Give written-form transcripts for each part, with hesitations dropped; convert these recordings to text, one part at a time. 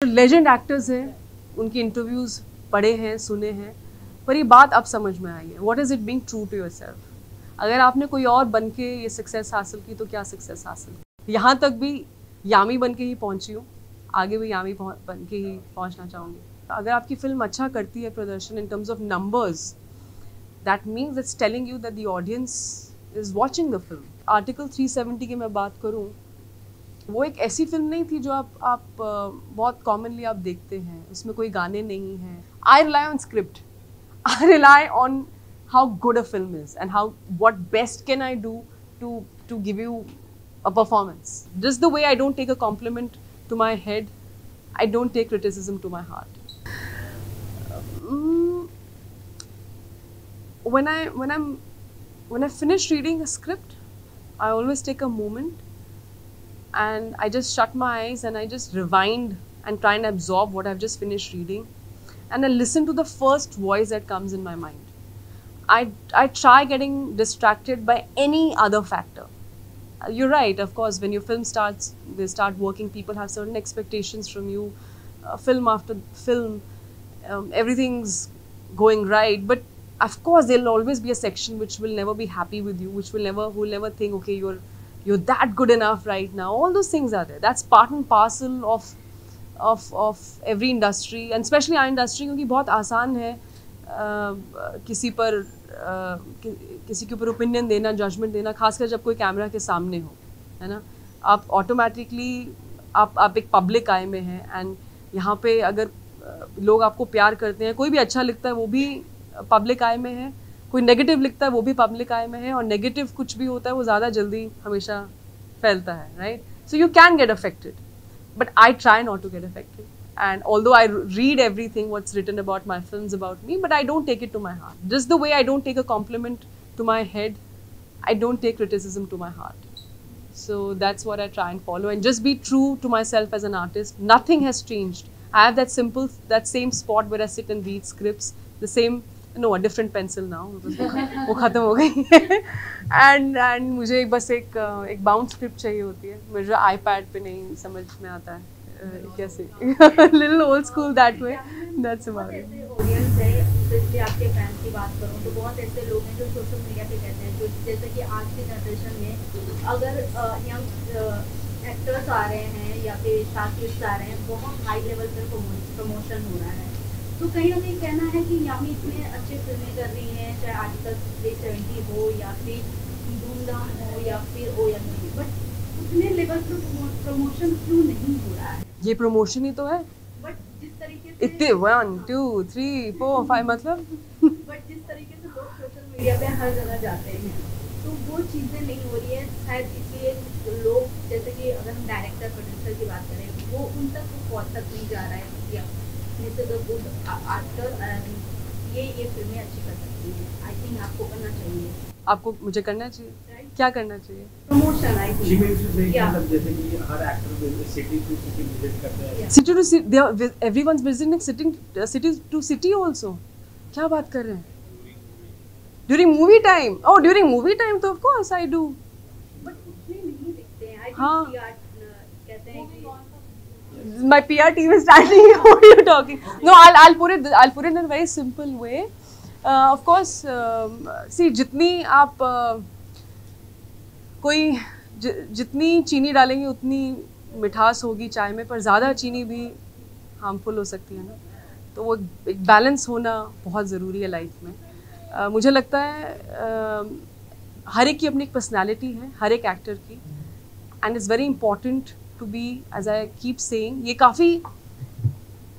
Legend actors हैं, उनकी interviews पढ़े हैं, सुने हैं, पर ये बात अब समझ में आई है। What is it being true to yourself? अगर आपने कोई और बन के ये सक्सेस हासिल की तो क्या सक्सेस हासिल की? यहाँ तक भी यामी बन के ही पहुँची हूँ, आगे भी यामी बन के ही पहुँचना चाहूँगी। अगर आपकी फिल्म अच्छा करती है प्रदर्शन in terms of numbers, that means it's telling you that the audience is watching the film. Article 370 की मैं बात करूँ, वो एक ऐसी फिल्म नहीं थी जो आप बहुत कॉमनली आप देखते हैं। उसमें कोई गाने नहीं हैं। I rely on script, I rely on how good a film is and how what best can I do to give you a performance. Just the way I don't take a compliment to my head, I don't take criticism to my heart. When I finish reading a script, I always take a moment and I just shut my eyes and I just rewind and try and absorb what I've just finished reading, and I listen to the first voice that comes in my mind. I try getting distracted by any other factor. You're right, of course, when your film starts, they start working, people have certain expectations from you, film after film, everything's going right, but of course there'll always be a section which will never be happy with you, who will never think, okay, you're that good enough right now. All those things are there. That's part and parcel of every industry, and especially our industry, क्योंकि बहुत आसान है किसी पर किसी के ऊपर opinion देना, जजमेंट देना, खासकर जब कोई कैमरा के सामने हो, है ना। आप ऑटोमेटिकली आप एक पब्लिक आई में हैं, एंड यहाँ पे अगर लोग आपको प्यार करते हैं, कोई भी अच्छा लिखता है वो भी पब्लिक आई में है, कोई नेगेटिव लिखता है वो भी पब्लिक आई में है, और नेगेटिव कुछ भी होता है वो ज़्यादा जल्दी हमेशा फैलता है, right. So you can get affected, but I try not to get affected. And although I read everything what's written about my films about me, but I don't take it to my heart. Just the way I don't take a compliment to my head, I don't take criticism to my heart. So that's what I try and follow, and just be true to myself as an artist. Nothing has changed. I have that same spot where I sit and read scripts. The same, no, a different pencil now. वो खत्म हो गई. And मुझे बस एक bound script चाहिए होती है. मुझे iPad पे नहीं समझ में आता है कैसे. Little old school that way. That's about it. Audience है, स्पेशली आपके फैंस की बात करूँ तो बहुत ऐसे लोग हैं जो सोशल मीडिया पे कहते हैं, जो जैसे कि आज की जनरेशन में अगर यंग एक्टर्स आ रहे हैं या फिर स्टार्स आ रहे हैं, बहुत हाई लेवल पर प्रमोशन हो रहा है, तो कहीं ना कहीं कहना है कि यामी इतने अच्छे फिल्में कर रही हैं, चाहे आर्टिकल 370 हो या फिर धूमधाम हो या फिर OMG, बट उतने लेवल पर प्रमोशन क्यों नहीं हो रहा है? ये प्रमोशन ही तो है. बट जिस तरीके से इतने 1 2 3 4 5 मतलब बट जिस तरीके से लोग सोशल मीडिया पे हर जगह जाते हैं, तो वो चीज़ें नहीं हो रही है शायद, इसलिए लोग, जैसे कि अगर हम डायरेक्टर प्रोड्यूसर की बात करें, वो उन तक पहुँच तक नहीं जा रहा है कि this is a good actor, ये फिल्में अच्छी कर सकती है. आई थिंक आपको करना चाहिए. आपको मुझे करना चाहिए. क्या करना चाहिए? प्रमोशन. आई थिंक जैसे कि हर actor city to city visit करते हैं. City to city, everyone's visiting city to city also. क्या बात कर रहे हैं? During movie time. Oh, during movie time तो of course I do. But उसमें नहीं दिखते हैं. आई हाँ. थिंक कहते हैं कि My PR team is standing. What are you talking? No, I'll put it in a very simple way. Of course, see, जितनी आप जितनी चीनी डालेंगे उतनी मिठास होगी चाय में, पर ज़्यादा चीनी भी हार्मफुल हो सकती है ना. तो वो एक बैलेंस होना बहुत ज़रूरी है लाइफ में. मुझे लगता है हर एक की अपनी एक पर्सनैलिटी है, हर एक एक्टर की, and it's very important to be, as I keep saying, ये काफ़ी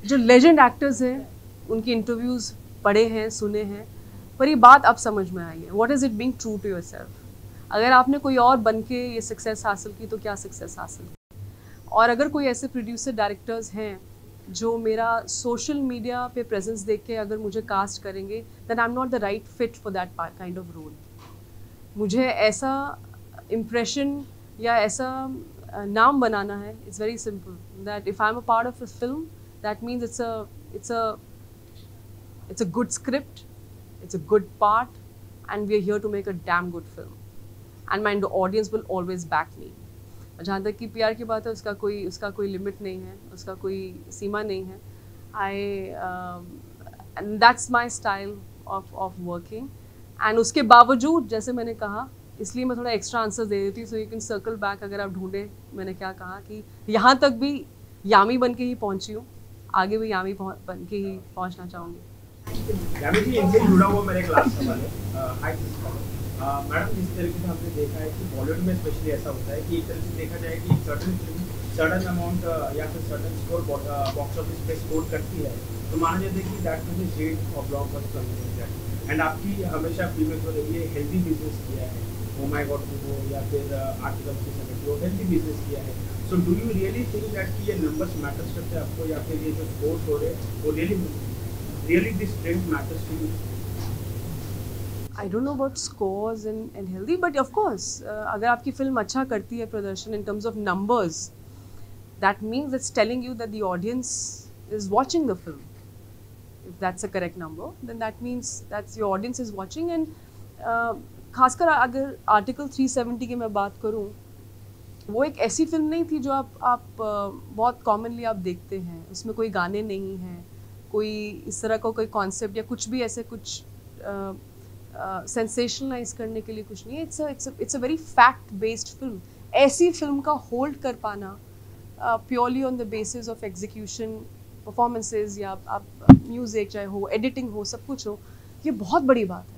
जो लेजेंड एक्टर्स हैं उनकी इंटरव्यूज़ पढ़े हैं, सुने हैं, पर ये बात अब समझ में आई है. What is it being true to yourself? अगर आपने कोई और बन के ये सक्सेस हासिल की तो क्या सक्सेस हासिल की? और अगर कोई ऐसे प्रोड्यूसर डायरेक्टर्स हैं जो मेरा सोशल मीडिया पे प्रेजेंस देख के अगर मुझे कास्ट करेंगे, then I am not the right fit for that kind of role. मुझे ऐसा इम्प्रेशन या ऐसा नाम बनाना है. It's very simple that if I am a part of a film, that means it's a good script, it's a good part, and we are here to make a damn good film, and my audience will always back me. जहाँ तक कि प्यार की बात है, उसका कोई limit नहीं है, उसका कोई सीमा नहीं है. And that's my style of working. And उसके बावजूद, जैसे मैंने कहा, इसलिए मैं थोड़ा एक्स्ट्रा आंसर दे देती हूँ, so you can circle back. अगर आप ढूंढे मैंने क्या कहा, कि यहाँ तक भी यामी बन के ही पहुँची हूँ, आगे भी यामी बन के ही पहुँचना चाहूँगी. यामी जी, इनसे जुड़ा हुआ मेरा एक लास्ट सवाल है. हाय मैडम, जिस तरीके से हमने देखा है कि बॉलीवुड में स्पेशली ऐसा होता है कि एक तरह से देखा जाए कि सर्टन फिल्म सर्टन अमाउंट या फिर सर्टन स्कोर बॉक्स ऑफिस पे स्कोर करती है, तो माना जाता है कि that is the shade of blockbuster community. And आपकी हमेशा फीमेल को रही है हेल्दी बिजनेस किया है, ओ माय गॉड टू या फिर आर्टिकल 370 हेल्दी बिजनेस किया है. So do you really think that कि ये नंबर्स मैटर्स करते हैं आपको, या फिर ये जो स्कोर्स हो रहे हैं वो really this trend matters to you? I don't know about scores and healthy, but of course, अगर आपकी फिल्म अच्छा करती है प्रदर्शन in terms of numbers, that means it's telling you that the audience is watching the film. If that's a correct number, then that means that's your audience is watching. And खासकर अगर article 370 की मैं बात करूँ, वो एक ऐसी film नहीं थी जो आप बहुत कॉमनली आप देखते हैं. उसमें कोई गाने नहीं हैं, कोई इस तरह का कोई कॉन्सेप्ट या कुछ भी ऐसे कुछ सेंसेशनलाइज करने के लिए कुछ नहीं है. It's a very fact based film. ऐसी फिल्म का होल्ड कर पाना purely on the basis of execution, performances, या आप म्यूज़िक चाहे हो, एडिटिंग हो, सब कुछ हो, ये बहुत बड़ी बात है.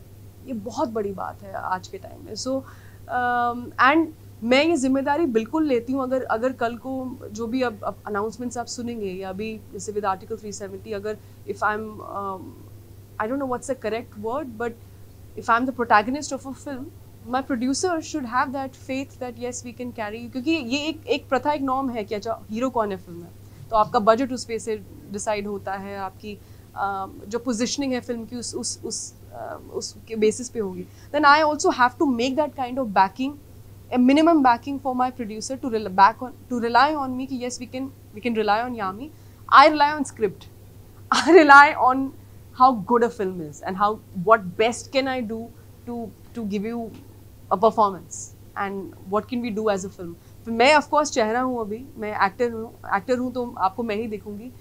ये बहुत बड़ी बात है आज के टाइम में. सो एंड मैं ये जिम्मेदारी बिल्कुल लेती हूँ. अगर कल को जो भी अब अनाउंसमेंट्स आप सुनेंगे, या अभी जैसे विद आर्टिकल 370, अगर if I am I don't know what's the correct word, but if I'm the protagonist of a film, my producer should have that faith that yes we can carry. क्योंकि ये एक प्रथा, एक norm है कि अच्छा hero कौन है फिल्म में, तो आपका बजट उस पे से डिसाइड होता है, आपकी जो पोजिशनिंग है फिल्म की उसके बेसिस पे होगी. Then I also have to make that kind of backing, a minimum backing for my producer to rely on me कि yes we can rely on Yami. I rely on script. I rely on how good a film is and what best can I do to give you a performance and what can we do as a film. मैं of course चेहरा हूँ, अभी मैं actor हूँ तो आपको मैं ही देखूँगी,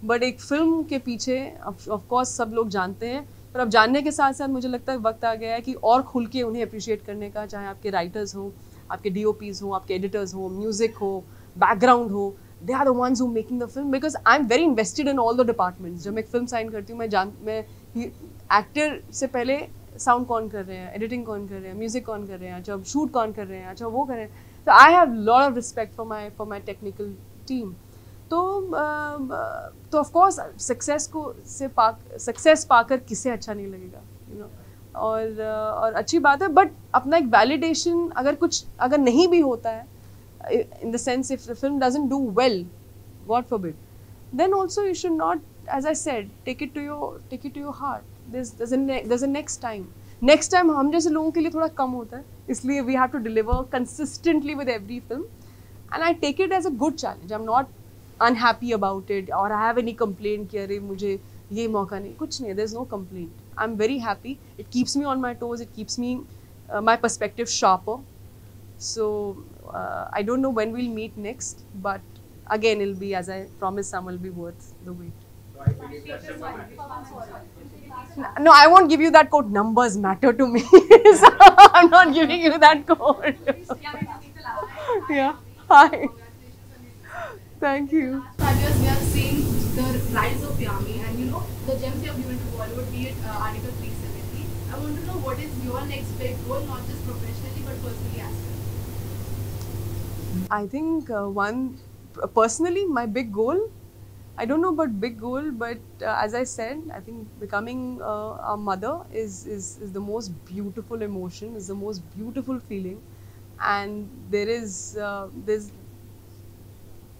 बट एक फिल्म के पीछे of course सब लोग जानते हैं, पर अब जानने के साथ साथ मुझे लगता है वक्त आ गया है कि और खुल के उन्हें अप्रिशिएट करने का, चाहे आपके राइटर्स हों, आपके DOPs हों, आपके एडिटर्स हों, म्यूज़िक हो, बैकग्राउंड हो. They are the ones who making the film, because I'm very invested in all the departments. जब मैं एक फिल्म साइन करती हूँ, मैं एक्टर से पहले साउंड कौन कर रहे हैं, एडिटिंग कौन कर रहे हैं, म्यूजिक कौन कर रहे हैं, अच्छा शूट कौन कर रहे हैं, अच्छा वो कर रहे हैं. तो I have lot of respect for my technical team. तो ऑफ कोर्स सक्सेस पाकर किसे अच्छा नहीं लगेगा, यू नो. और अच्छी बात है, बट अपना एक वैलिडेशन अगर नहीं भी होता है, in the sense if the film doesn't do well, God forbid, then also you should not, as I said, take it to your heart. There's a next time. Next time हम जैसे लोगों के लिए थोड़ा कम होता है, इसलिए we have to deliver consistently with every film, and I take it as a good challenge. I'm not unhappy about it or I have any complaint कि अरे मुझे ये मौका नहीं, कुछ नहीं. There's no complaint. I'm very happy. It keeps me on my toes. It keeps me my perspective sharper. So I don't know when we'll meet next, but again it'll be, as I promised, some will be worth the wait. So I believe that's No, I won't give you that quote. Numbers matter to me. So I'm not giving you that quote. Yeah. Hi. Thank you. Last 5 years, we are seeing the rise of Yami, and you know the gems you have given to Bollywood, be it Article 370. I want to know what is your next big goal, not just professionally but personally as well. I think personally, my big goal, I don't know about big goal, but as I said, I think becoming a mother is the most beautiful emotion, is the most beautiful feeling, and there's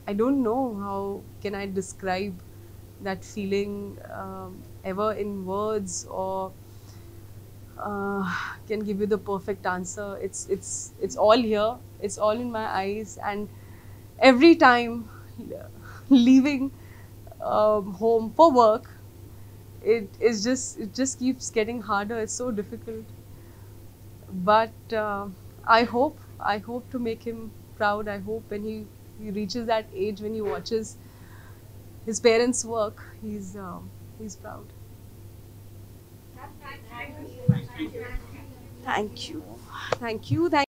I don't know how can I describe that feeling ever in words, or can give you the perfect answer. It's all here. It's all in my eyes, and every time leaving home for work, it just keeps getting harder. It's so difficult, but I hope to make him proud. I hope when he reaches that age, when he watches his parents work, he's proud. Thank you. Thank you. Thank you.